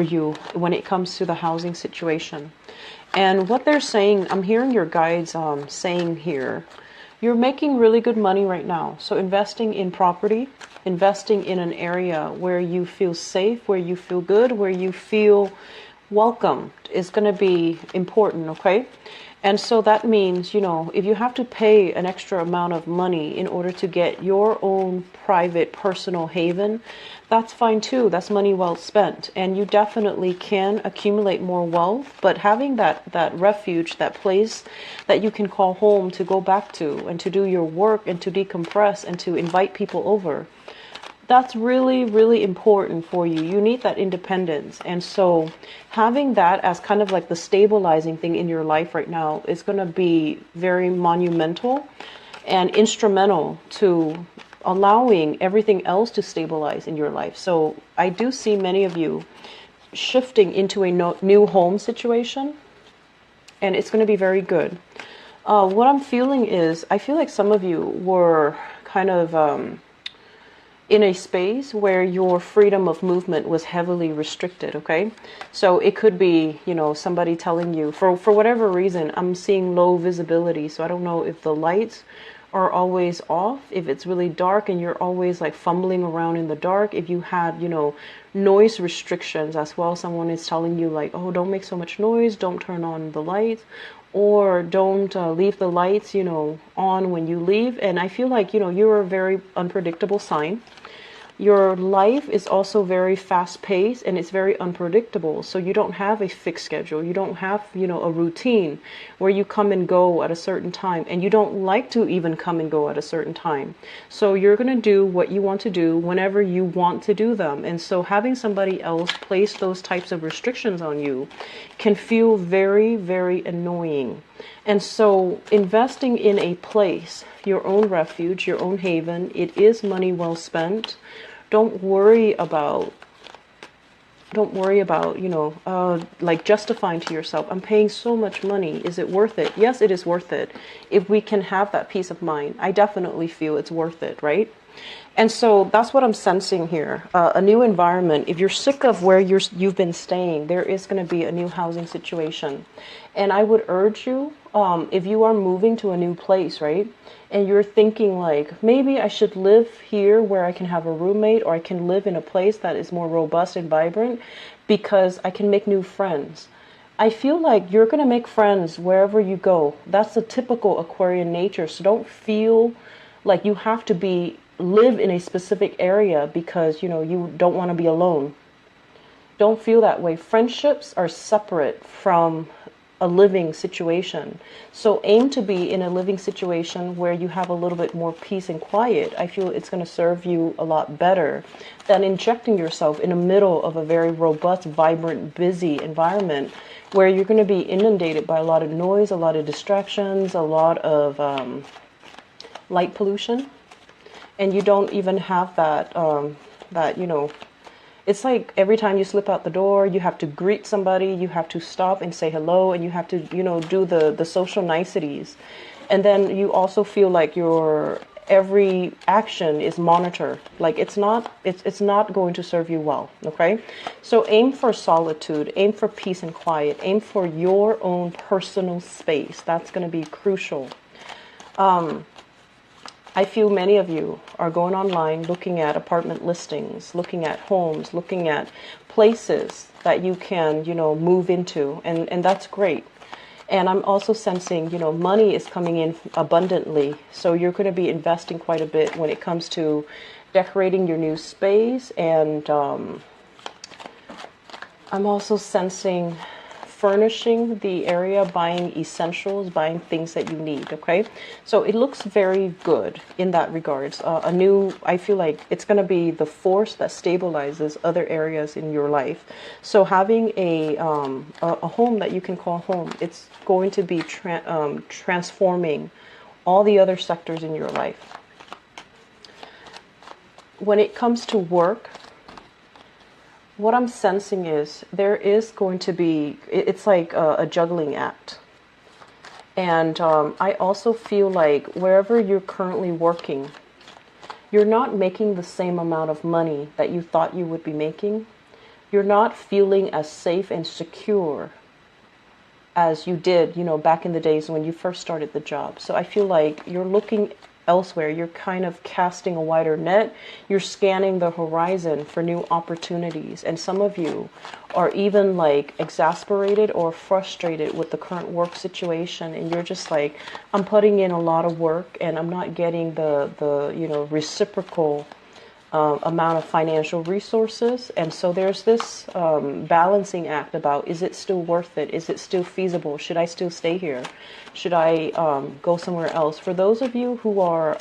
you when it comes to the housing situation. And what they're saying, I'm hearing your guides saying here, you're making really good money right now. So investing in property, investing in an area where you feel safe, where you feel good, where you feel welcomed is going to be important, okay? And so that means, you know, if you have to pay an extra amount of money in order to get your own private personal haven, that's fine too. That's money well spent. And you definitely can accumulate more wealth, but having that refuge, that place that you can call home to go back to and to do your work and to decompress and to invite people over, that's really, really important for you. You need that independence. And so having that as kind of like the stabilizing thing in your life right now is going to be very monumental and instrumental to allowing everything else to stabilize in your life. So I do see many of you shifting into a new home situation, and it's going to be very good. What I'm feeling is, I feel like some of you were kind of in a space where your freedom of movement was heavily restricted, okay? So it could be, you know, somebody telling you, for whatever reason, I'm seeing low visibility, so I don't know if the lights are always off, if it's really dark and you're always like fumbling around in the dark, if you had, you know, noise restrictions as well, someone is telling you like, oh, don't make so much noise, don't turn on the lights, or don't leave the lights, you know, on when you leave. And I feel like, you know, you're a very unpredictable sign. Your life is also very fast-paced and it's very unpredictable. So you don't have a fixed schedule. You don't have, you know, a routine where you come and go at a certain time, and you don't like to even come and go at a certain time. So you're going to do what you want to do whenever you want to do them. And so having somebody else place those types of restrictions on you can feel very, very annoying. And so investing in a place, your own refuge, your own haven, it is money well spent. Don't worry about, you know, like justifying to yourself, I'm paying so much money. Is it worth it? Yes, it is worth it. If we can have that peace of mind, I definitely feel it's worth it, right? And so that's what I'm sensing here. A new environment. If you're sick of where you've been staying, there is going to be a new housing situation. And I would urge you, if you are moving to a new place, right? And you're thinking like, maybe I should live here where I can have a roommate, or I can live in a place that is more robust and vibrant because I can make new friends. I feel like you're going to make friends wherever you go. That's the typical Aquarian nature. So don't feel like you have to live in a specific area because, you know, you don't want to be alone. Don't feel that way. Friendships are separate from a living situation. So aim to be in a living situation where you have a little bit more peace and quiet. I feel it's going to serve you a lot better than injecting yourself in the middle of a very robust, vibrant, busy environment where you're going to be inundated by a lot of noise, a lot of distractions, a lot of light pollution. And you don't even have that, you know, it's like every time you slip out the door, you have to greet somebody, you have to stop and say hello, and you have to, you know, do the social niceties. And then you also feel like your every action is monitored. Like it's not going to serve you well, okay? So aim for solitude, aim for peace and quiet, aim for your own personal space. That's going to be crucial. I feel many of you are going online looking at apartment listings, looking at homes, looking at places that you can, you know, move into, and that's great. And I'm also sensing, you know, money is coming in abundantly, so you're going to be investing quite a bit when it comes to decorating your new space. And I'm also sensing furnishing the area, buying essentials, buying things that you need, okay? So it looks very good in that regards. I feel like it's going to be the force that stabilizes other areas in your life. So having a home that you can call home, it's going to be transforming all the other sectors in your life. When it comes to work, what I'm sensing is there is going to be, it's like a juggling act. And I also feel like wherever you're currently working, you're not making the same amount of money that you thought you would be making. you're not feeling as safe and secure as you did, back in the days when you first started the job. So I feel like you're looking elsewhere. You're kind of casting a wider net. You're scanning the horizon for new opportunities. And some of you are even like exasperated or frustrated with the current work situation. And you're just like, I'm putting in a lot of work and I'm not getting the reciprocal amount of financial resources. And so there's this balancing act about, is it still worth it? Is it still feasible? Should I still stay here? Should I go somewhere else? For those of you who are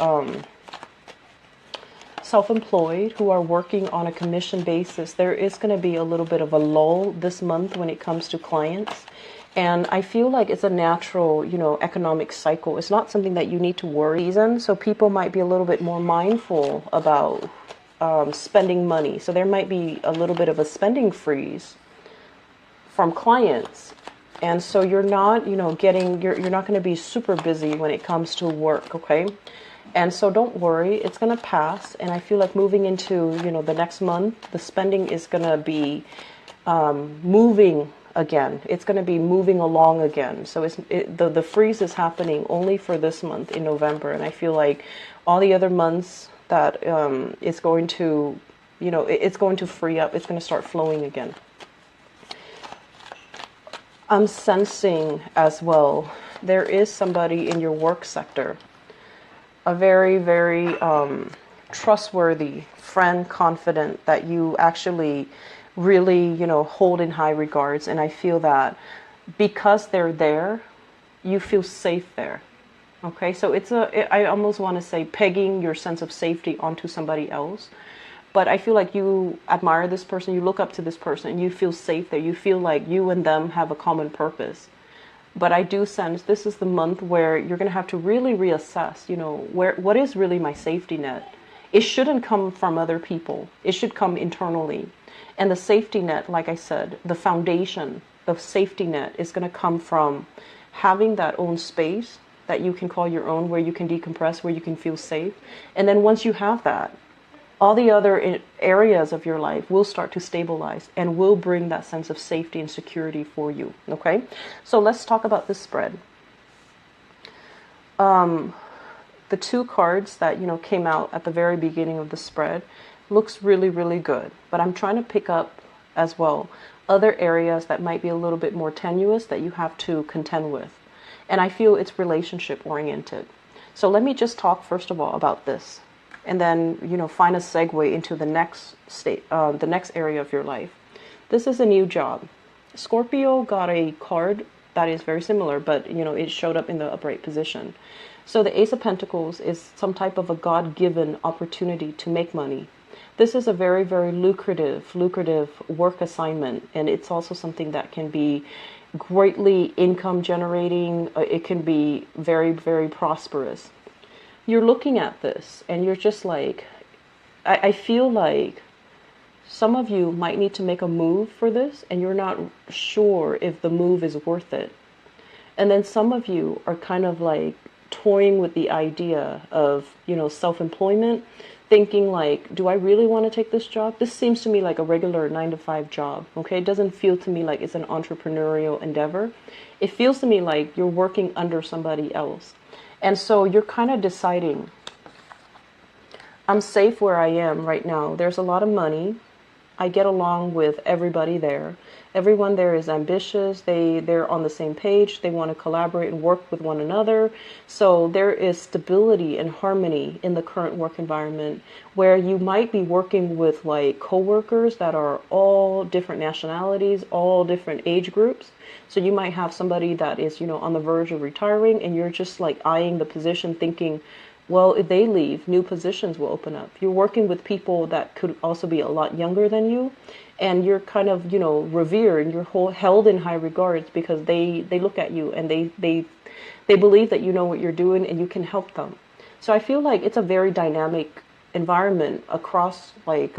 self-employed, who are working on a commission basis, there is going to be a little bit of a lull this month when it comes to clients. And I feel like it's a natural, economic cycle. It's not something that you need to worry. So people might be a little bit more mindful about spending money. So there might be a little bit of a spending freeze from clients. And so you're not, you're not going to be super busy when it comes to work, okay? And so don't worry, it's going to pass. And I feel like moving into, the next month, the spending is going to be moving again. It's going to be moving along again. So the freeze is happening only for this month in November. And I feel like all the other months that it's going to, it's going to free up. It's going to start flowing again. I'm sensing as well, there is somebody in your work sector, a very, very trustworthy friend, confident, that you actually really, hold in high regards. And I feel that because they're there, you feel safe there. Okay, so I almost want to say pegging your sense of safety onto somebody else. But I feel like you admire this person, you look up to this person, and you feel safe there. You feel like you and them have a common purpose. But I do sense this is the month where you're going to have to really reassess, what is really my safety net? It shouldn't come from other people. It should come internally. And the safety net, like I said, the foundation, the safety net is going to come from having that own space that you can call your own, where you can decompress, where you can feel safe. And then once you have that, all the other areas of your life will start to stabilize and will bring that sense of safety and security for you. Okay, so let's talk about this spread. The two cards that came out at the very beginning of the spread looks really, really good. But I'm trying to pick up as well other areas that might be a little bit more tenuous that you have to contend with. And I feel it's relationship oriented. So let me just talk first of all about this, and then find a segue into the next the next area of your life. This is a new job. Scorpio got a card that is very similar, but it showed up in the upright position. So the Ace of Pentacles is some type of a God-given opportunity to make money. This is a very, very lucrative work assignment, and it's also something that can be greatly income generating. It can be very, very prosperous. You're looking at this and you're just like, I feel like some of you might need to make a move for this and you're not sure if the move is worth it. And then some of you are kind of like toying with the idea of, self-employment, thinking like, do I really want to take this job? This seems to me like a regular 9-to-5 job. Okay, it doesn't feel to me like it's an entrepreneurial endeavor. It feels to me like you're working under somebody else. And so you're kind of deciding, I'm safe where I am right now. There's a lot of money. I get along with everybody there. Everyone there is ambitious. They're on the same page. They want to collaborate and work with one another. So there is stability and harmony in the current work environment, where you might be working with like coworkers that are all different nationalities, all different age groups. So you might have somebody that is, on the verge of retiring, and you're just like eyeing the position thinking, well, if they leave, new positions will open up. You're working with people that could also be a lot younger than you, and you're kind of, revered, and you're held in high regards because they look at you and they believe that you know what you're doing and you can help them. So I feel like it's a very dynamic environment across like,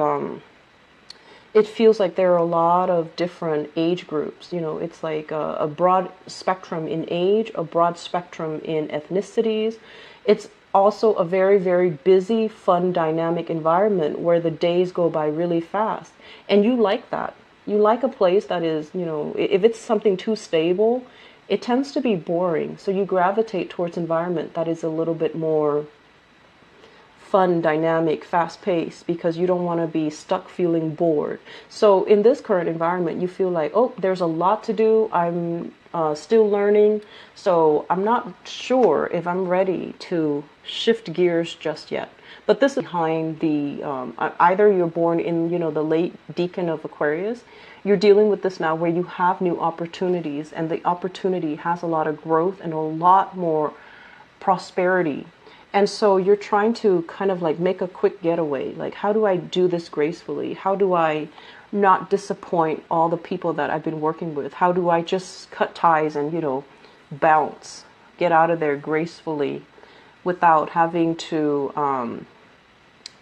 it feels like there are a lot of different age groups. It's like a broad spectrum in age, a broad spectrum in ethnicities. It's also a very, very busy, fun, dynamic environment where the days go by really fast. And you like that. You like a place that is, if it's something too stable, it tends to be boring. So you gravitate towards environment that is a little bit more fun, dynamic, fast-paced, because you don't want to be stuck feeling bored. So in this current environment, you feel like, oh, there's a lot to do. I'm still learning. So I'm not sure if I'm ready to shift gears just yet. But this is behind the, either you're born in, the late decan of Aquarius, you're dealing with this now where you have new opportunities, and the opportunity has a lot of growth and a lot more prosperity. And so you're trying to kind of like make a quick getaway. Like, how do I do this gracefully? How do I not disappoint all the people that I've been working with? How do I just cut ties and, bounce, get out of there gracefully without having to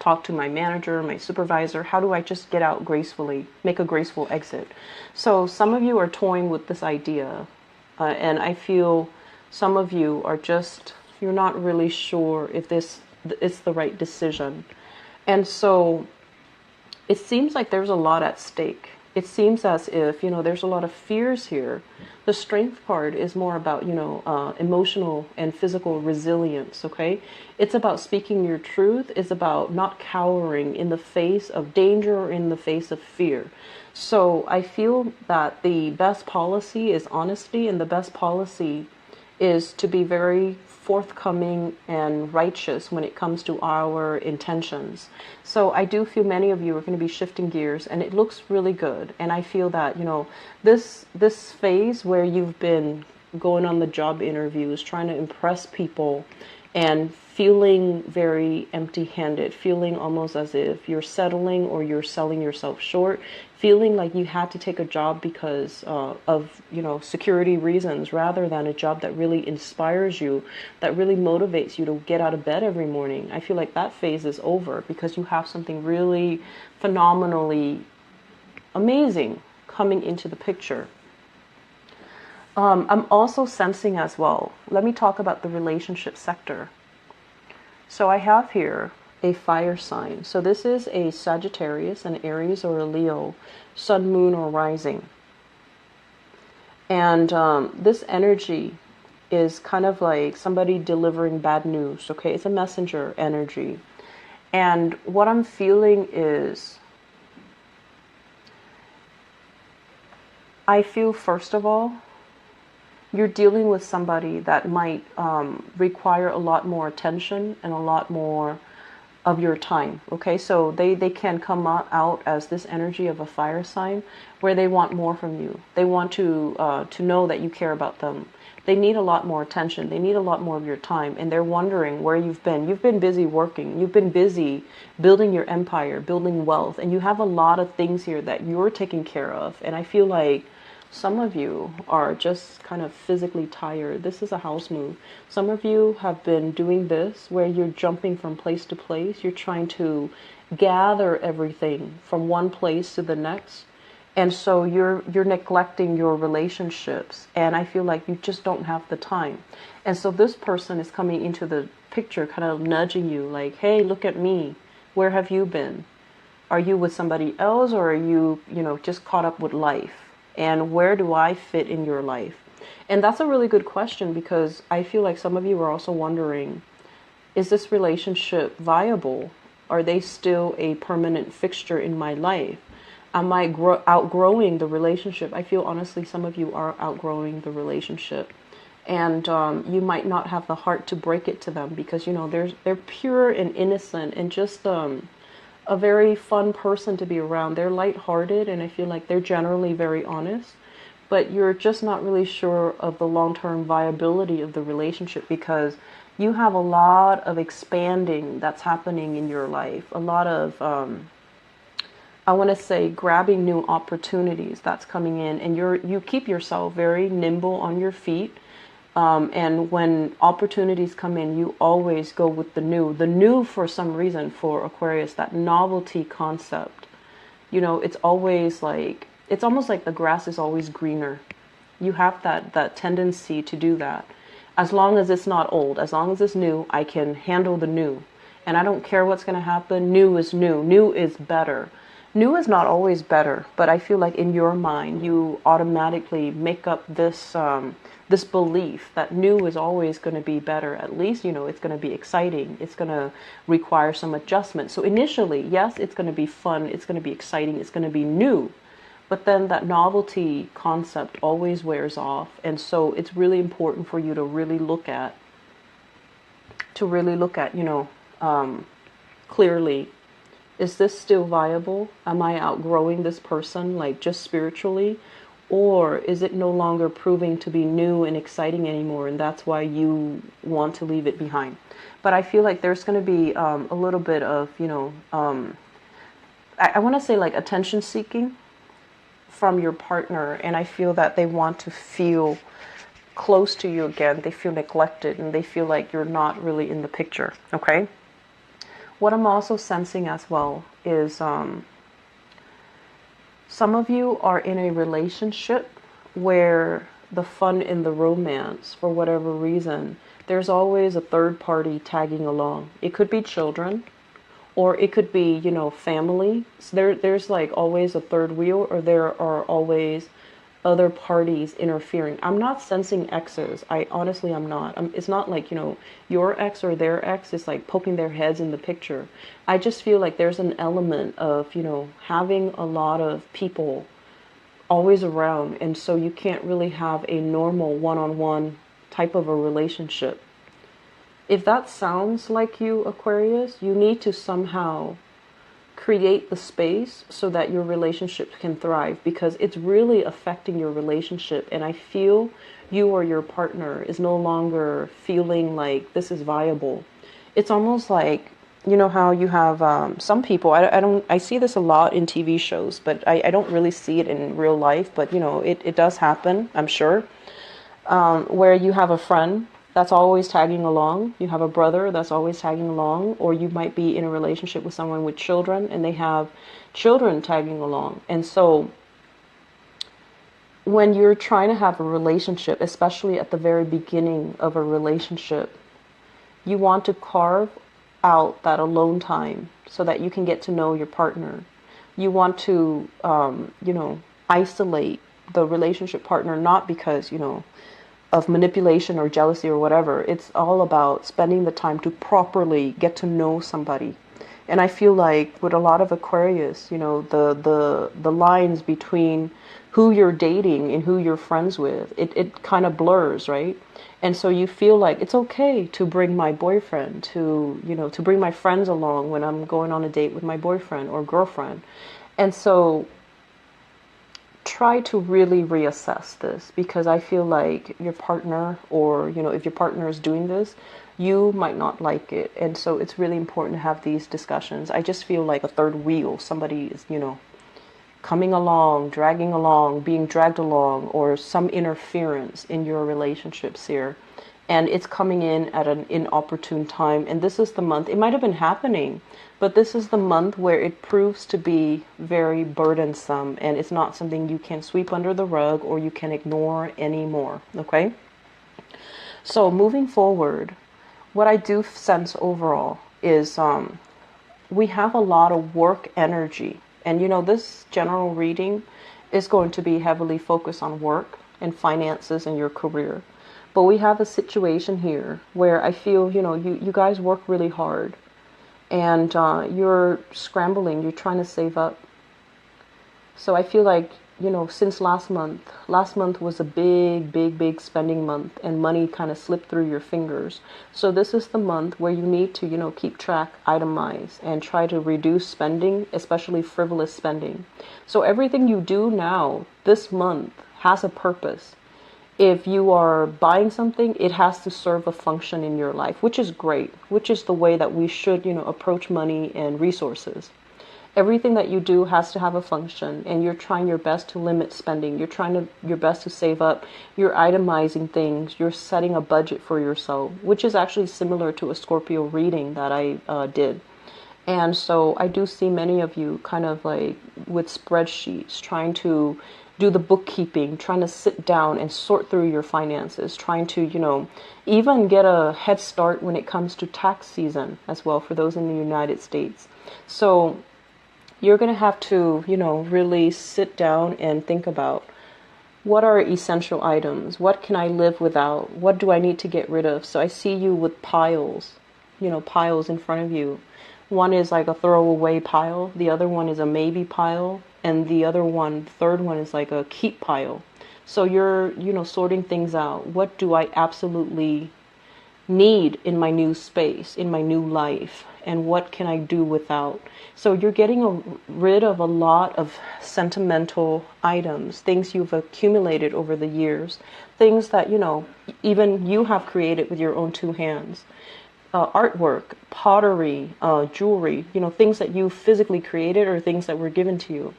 talk to my manager, my supervisor? How do I just get out gracefully, make a graceful exit? So some of you are toying with this idea. And I feel some of you are just, you're not really sure if this is the right decision. And so it seems like there's a lot at stake. It seems as if, there's a lot of fears here. The strength part is more about, emotional and physical resilience, okay? It's about speaking your truth. It's about not cowering in the face of danger or in the face of fear. So I feel that the best policy is honesty, and the best policy is to be very forthcoming and righteous when it comes to our intentions. So I do feel many of you are going to be shifting gears, and it looks really good. And I feel that, this phase where you've been going on the job interviews, trying to impress people and feeling very empty-handed, feeling almost as if you're settling or you're selling yourself short, feeling like you had to take a job because of, security reasons, rather than a job that really inspires you, that really motivates you to get out of bed every morning. I feel like that phase is over, because you have something really phenomenally amazing coming into the picture. I'm also sensing as well, let me talk about the relationship sector. So I have here a fire sign. So this is a Sagittarius, an Aries, or a Leo, sun, moon, or rising. And this energy is kind of like somebody delivering bad news, okay? It's a messenger energy. And what I'm feeling is, I feel, first of all, you're dealing with somebody that might require a lot more attention and a lot more of your time, okay? So they can come out as this energy of a fire sign, where they want more from you. They want to know that you care about them. They need a lot more attention. They need a lot more of your time, and they're wondering where you've been. You've been busy working. You've been busy building your empire, building wealth, and you have a lot of things here that you're taking care of. And I feel like some of you are just kind of physically tired. This is a house move. Some of you have been doing this where you're jumping from place to place. You're trying to gather everything from one place to the next. And so you're neglecting your relationships. And I feel like you just don't have the time. And so this person is coming into the picture, kind of nudging you like, hey, look at me. Where have you been? Are you with somebody else, or are you, just caught up with life? And where do I fit in your life? And that's a really good question, because I feel like some of you are also wondering, is this relationship viable? Are they still a permanent fixture in my life? Am I outgrowing the relationship? I feel honestly some of you are outgrowing the relationship. And you might not have the heart to break it to them, because, they're pure and innocent and just a very fun person to be around. They're lighthearted, and I feel like they're generally very honest, but you're just not really sure of the long-term viability of the relationship, because you have a lot of expanding that's happening in your life, a lot of I want to say grabbing new opportunities that's coming in, and you keep yourself very nimble on your feet. And when opportunities come in, you always go with the new. The new, for some reason, for Aquarius, that novelty concept. It's always like, it's almost like the grass is always greener. You have that tendency to do that. As long as it's not old, as long as it's new, I can handle the new. And I don't care what's going to happen. New is new. New is better. New is not always better, but I feel like in your mind you automatically make up this belief that new is always going to be better. At least, it's going to be exciting. It's going to require some adjustment. So initially, yes, it's going to be fun. It's going to be exciting. It's going to be new. But then that novelty concept always wears off. And so it's really important for you to really look at, clearly, is this still viable? Am I outgrowing this person, like just spiritually? Or is it no longer proving to be new and exciting anymore, and that's why you want to leave it behind? But I feel like there's going to be a little bit of, I want to say like attention seeking from your partner, and I feel that they want to feel close to you again. They feel neglected, and they feel like you're not really in the picture, okay? What I'm also sensing as well is some of you are in a relationship where the fun in the romance, for whatever reason, there's always a third party tagging along. It could be children, or it could be, family. So there's like always a third wheel, or there are always other parties interfering. I'm not sensing exes. Honestly, I'm not. It's not like, your ex or their ex is like poking their heads in the picture. I just feel like there's an element of, having a lot of people always around. And so you can't really have a normal one-on-one type of a relationship. If that sounds like you, Aquarius, you need to somehow create the space so that your relationship can thrive, because it's really affecting your relationship. And I feel you or your partner is no longer feeling like this is viable. It's almost like, how you have some people, I see this a lot in TV shows, but I don't really see it in real life, but it does happen, I'm sure, where you have a friend that's always tagging along. You have a brother that's always tagging along, or you might be in a relationship with someone with children and they have children tagging along. And so when you're trying to have a relationship, especially at the very beginning of a relationship, you want to carve out that alone time so that you can get to know your partner. You want to, isolate the relationship partner, not because, of manipulation or jealousy or whatever. It's all about spending the time to properly get to know somebody. And I feel like with a lot of Aquarius, the lines between who you're dating and who you're friends with, it kind of blurs, right? And so you feel like it's okay to bring my boyfriend to bring my friends along when I'm going on a date with my boyfriend or girlfriend. And so try to really reassess this, because I feel like your partner, or if your partner is doing this, you might not like it. And so it's really important to have these discussions. I just feel like a third wheel, somebody is coming along, dragging along, being dragged along, or some interference in your relationships here. And it's coming in at an inopportune time. And this is the month, it might have been happening, but this is the month where it proves to be very burdensome, and it's not something you can sweep under the rug or you can ignore anymore, okay? So moving forward, what I do sense overall is we have a lot of work energy. And this general reading is going to be heavily focused on work and finances and your career. But we have a situation here where I feel, you guys work really hard, and you're scrambling, you're trying to save up. So I feel like, since last month was a big spending month, and money kind of slipped through your fingers. So this is the month where you need to, keep track, itemize, and try to reduce spending, especially frivolous spending. So everything you do now, this month, has a purpose. If you are buying something, it has to serve a function in your life, which is great, which is the way that we should, approach money and resources. Everything that you do has to have a function, and you're trying your best to limit spending. You're trying your best to save up. You're itemizing things. You're setting a budget for yourself, which is actually similar to a Scorpio reading that I did. And so I do see many of you kind of like with spreadsheets, trying to do the bookkeeping, trying to sit down and sort through your finances, trying to, even get a head start when it comes to tax season as well for those in the United States. So you're going to have to, really sit down and think about what are essential items? What can I live without? What do I need to get rid of? So I see you with piles, piles in front of you. One is like a throwaway pile. The other one is a maybe pile. And the other one, third one is like a keep pile. So you're, sorting things out. What do I absolutely need in my new space, in my new life, and what can I do without? So you're getting rid of a lot of sentimental items, things you've accumulated over the years, things that, even you have created with your own two hands. Artwork, pottery, jewelry, things that you physically created or things that were given to you.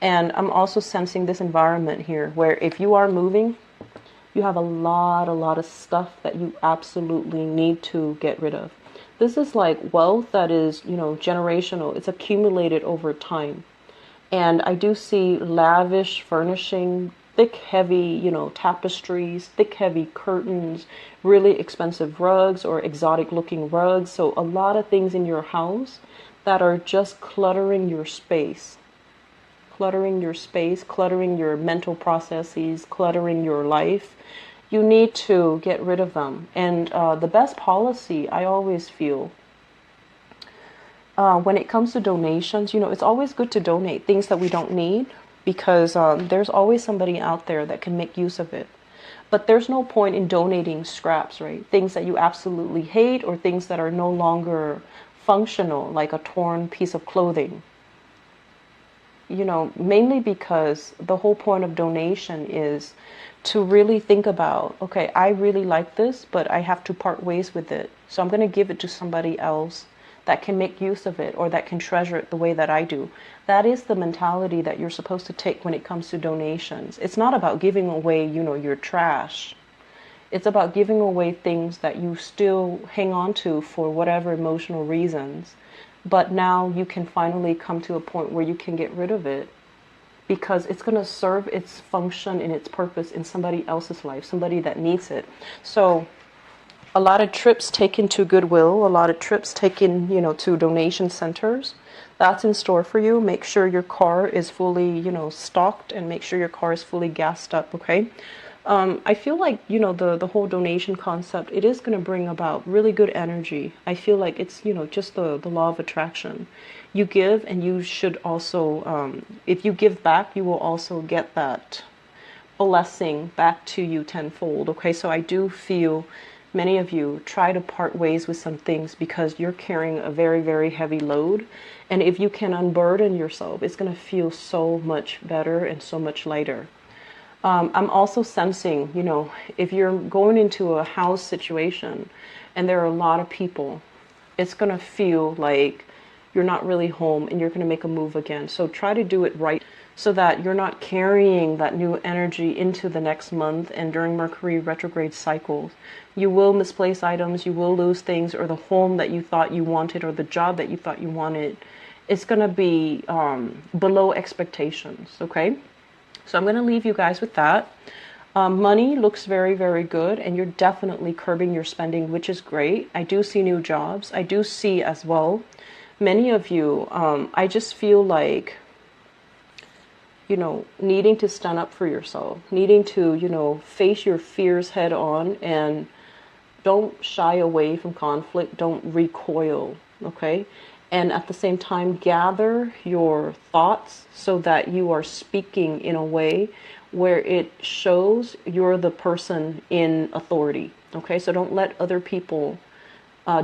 And I'm also sensing this environment here where if you are moving, you have a lot of stuff that you absolutely need to get rid of. This is like wealth that is, generational. It's accumulated over time. And I do see lavish furnishing, thick, heavy, tapestries, thick, heavy curtains, really expensive rugs or exotic looking rugs. So a lot of things in your house that are just cluttering your space. Cluttering your space, cluttering your mental processes, cluttering your life. You need to get rid of them. And the best policy, I always feel, when it comes to donations, it's always good to donate things that we don't need because there's always somebody out there that can make use of it. But there's no point in donating scraps, right? Things that you absolutely hate or things that are no longer functional, like a torn piece of clothing. Mainly because the whole point of donation is to really think about, okay, I really like this, but I have to part ways with it. So I'm going to give it to somebody else that can make use of it or that can treasure it the way that I do. That is the mentality that you're supposed to take when it comes to donations. It's not about giving away, your trash. It's about giving away things that you still hang on to for whatever emotional reasons. But now you can finally come to a point where you can get rid of it because it's going to serve its function and its purpose in somebody else's life, somebody that needs it. So a lot of trips taken to Goodwill, a lot of trips taken, to donation centers. That's in store for you. Make sure your car is fully, stocked and make sure your car is fully gassed up, okay? I feel like, the whole donation concept, it is going to bring about really good energy. I feel like it's, just the law of attraction. You give and you should also, if you give back, you will also get that blessing back to you tenfold. Okay, so I do feel many of you try to part ways with some things because you're carrying a very, very heavy load. And if you can unburden yourself, it's going to feel so much better and so much lighter. I'm also sensing, if you're going into a house situation and there are a lot of people, it's going to feel like you're not really home and you're going to make a move again. So try to do it right so that you're not carrying that new energy into the next month and during Mercury retrograde cycles. You will misplace items, you will lose things, or the home that you thought you wanted or the job that you thought you wanted. It's going to be below expectations, okay? So I'm going to leave you guys with that. Money looks very, very good, and you're definitely curbing your spending, which is great. I do see new jobs. I do see as well, many of you, I just feel like, needing to stand up for yourself, needing to, face your fears head on and don't shy away from conflict. Don't recoil, okay? And at the same time, gather your thoughts so that you are speaking in a way where it shows you're the person in authority. Okay, so don't let other people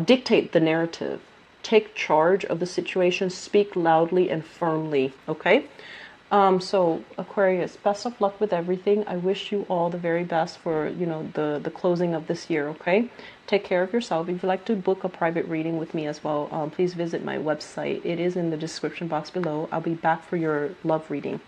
dictate the narrative. Take charge of the situation. Speak loudly and firmly. Okay. So Aquarius, best of luck with everything. I wish you all the very best for, the closing of this year, okay? Take care of yourself. If you'd like to book a private reading with me as well, please visit my website. It is in the description box below. I'll be back for your love reading.